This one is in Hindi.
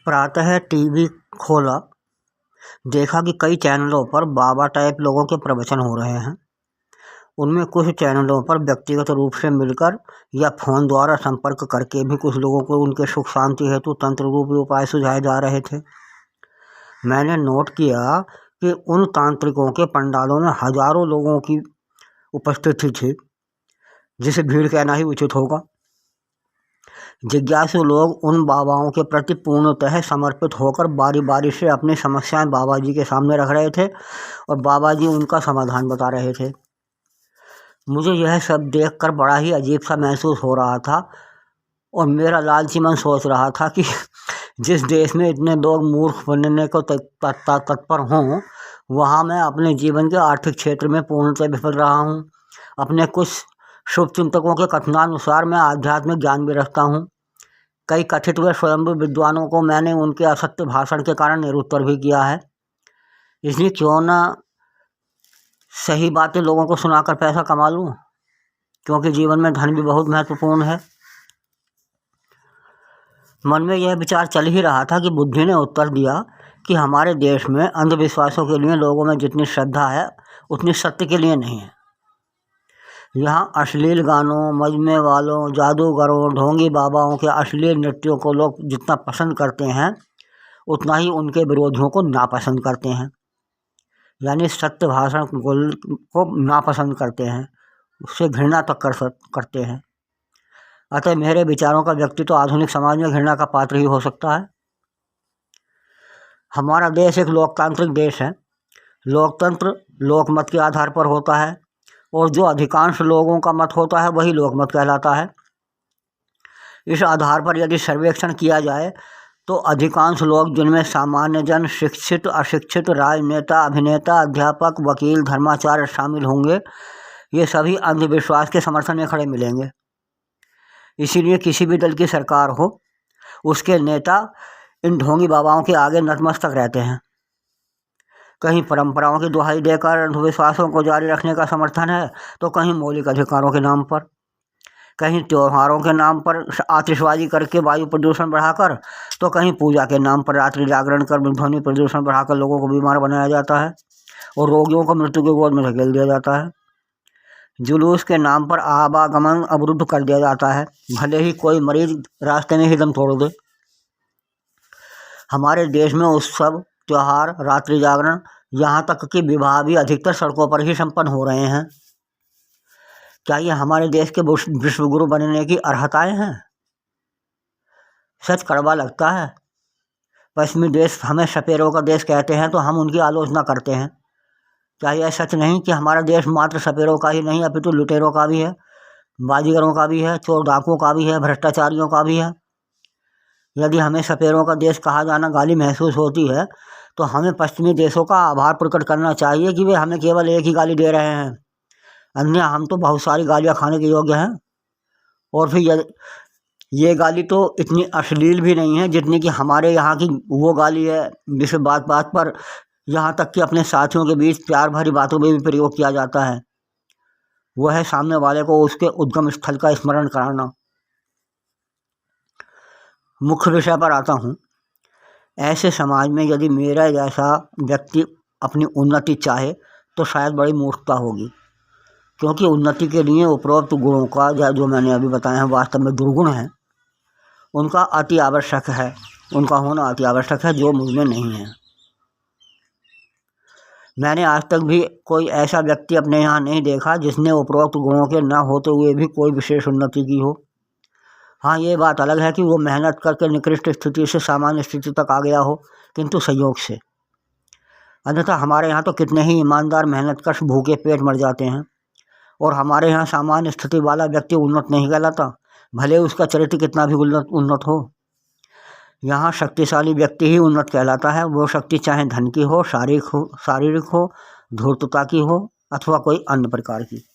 प्रातः टीवी खोला, देखा कि कई चैनलों पर बाबा टाइप लोगों के प्रवचन हो रहे हैं। उनमें कुछ चैनलों पर व्यक्तिगत रूप से मिलकर या फ़ोन द्वारा संपर्क करके भी कुछ लोगों को उनके सुख शांति हेतु तंत्र रूपी उपाय सुझाए जा रहे थे। मैंने नोट किया कि उन तांत्रिकों के पंडालों में हजारों लोगों की उपस्थिति थी, जिसे भीड़ कहना ही उचित होगा। जिज्ञासु लोग उन बाबाओं के प्रति पूर्णतः समर्पित होकर बारी बारी से अपनी समस्याएं बाबा जी के सामने रख रहे थे और बाबा जी उनका समाधान बता रहे थे। मुझे यह सब देखकर बड़ा ही अजीब सा महसूस हो रहा था और मेरा लालची मन सोच रहा था कि जिस देश में इतने लोग मूर्ख बनने को तत्पर हों, वहाँ मैं अपने जीवन के आर्थिक क्षेत्र में पूर्णतः विफल रहा हूँ। अपने कुछ शुभ चिंतकों के कथनानुसार मैं आध्यात्मिक ज्ञान भी रखता हूँ। कई कथित व स्वयंभू विद्वानों को मैंने उनके असत्य भाषण के कारण निरुत्तर भी किया है। इसलिए क्यों ना सही बातें लोगों को सुनाकर पैसा कमा लूँ, क्योंकि जीवन में धन भी बहुत महत्वपूर्ण है। मन में यह विचार चल ही रहा था कि बुद्धि ने उत्तर दिया कि हमारे देश में अंधविश्वासों के लिए लोगों में जितनी श्रद्धा है उतनी सत्य के लिए नहीं है। यहाँ अश्लील गानों, मजमे वालों, जादूगरों, ढोंगी बाबाओं के अश्लील नृत्यों को लोग जितना पसंद करते हैं उतना ही उनके विरोधियों को नापसंद करते हैं, यानी सत्य भाषण को नापसंद करते हैं, उससे घृणा तक करते हैं। अतः मेरे विचारों का व्यक्ति तो आधुनिक समाज में घृणा का पात्र ही हो सकता है। हमारा देश एक लोकतांत्रिक देश है। लोकतंत्र लोकमत के आधार पर होता है और जो अधिकांश लोगों का मत होता है वही लोकमत कहलाता है। इस आधार पर यदि सर्वेक्षण किया जाए तो अधिकांश लोग, जिनमें सामान्य जन, शिक्षित, अशिक्षित, राजनेता, अभिनेता, अध्यापक, वकील, धर्माचार्य शामिल होंगे, ये सभी अंधविश्वास के समर्थन में खड़े मिलेंगे। इसीलिए किसी भी दल की सरकार हो, उसके नेता इन ढोंगी बाबाओं के आगे नतमस्तक रहते हैं। कहीं परंपराओं की दुहाई देकर अंधविश्वासों को जारी रखने का समर्थन है, तो कहीं मौलिक अधिकारों के नाम पर, कहीं त्योहारों के नाम पर आतिशबाजी करके वायु प्रदूषण बढ़ाकर, तो कहीं पूजा के नाम पर रात्रि जागरण कर ध्वनि प्रदूषण बढ़ाकर लोगों को बीमार बनाया जाता है और रोगियों को मृत्यु के गोद में धकेल दिया जाता है। जुलूस के नाम पर आवागमन अवरुद्ध कर दिया जाता है, भले ही कोई मरीज रास्ते में ही दम तोड़ दे। हमारे देश में उत्सव, त्योहार, रात्रि जागरण, यहाँ तक कि विवाह भी अधिकतर सड़कों पर ही संपन्न हो रहे हैं। क्या ये हमारे देश के विश्वगुरु बनने की अर्हताएं हैं? सच कड़वा लगता है। पश्चिमी देश हमें सपेरों का देश कहते हैं तो हम उनकी आलोचना करते हैं। क्या यह सच नहीं कि हमारा देश मात्र सपेरों का ही नहीं अपितु लुटेरों का भी है, बाजीगरों का भी है, चोर डाकुओं का भी है, भ्रष्टाचारियों का भी है? यदि हमें सपेरों का देश कहा जाना गाली महसूस होती है तो हमें पश्चिमी देशों का आभार प्रकट करना चाहिए कि वे हमें केवल एक ही गाली दे रहे हैं, अन्य हम तो बहुत सारी गालियाँ खाने के योग्य हैं। और फिर ये गाली तो इतनी अश्लील भी नहीं है जितनी कि हमारे यहाँ की वो गाली है जिसे बात बात पर, यहाँ तक कि अपने साथियों के बीच प्यार भरी बातों में भी प्रयोग किया जाता है। वह है सामने वाले को उसके उद्गम स्थल का स्मरण कराना। मुख्य विषय पर आता हूँ। ऐसे समाज में यदि मेरा जैसा व्यक्ति अपनी उन्नति चाहे तो शायद बड़ी मूर्खता होगी, क्योंकि उन्नति के लिए उपरोक्त गुणों का, जो मैंने अभी बताया है, वास्तव में दुर्गुण हैं, उनका अति आवश्यक है, उनका होना अति आवश्यक है, जो मुझमें नहीं है। मैंने आज तक भी कोई ऐसा व्यक्ति अपने यहाँ नहीं देखा जिसने उपरोक्त गुणों के न होते हुए भी कोई विशेष उन्नति की हो। हाँ, ये बात अलग है कि वो मेहनत करके निकृष्ट स्थिति से सामान्य स्थिति तक आ गया हो, किंतु संयोग से। अन्यथा हमारे यहाँ तो कितने ही ईमानदार मेहनतकश भूखे पेट मर जाते हैं और हमारे यहाँ सामान्य स्थिति वाला व्यक्ति उन्नत नहीं कहलाता, भले उसका चरित्र कितना भी उन्नत हो। यहाँ शक्तिशाली व्यक्ति ही उन्नत कहलाता है। वो शक्ति चाहे धन की हो, शारीरिक हो, धूर्तता की हो अथवा कोई अन्य प्रकार की।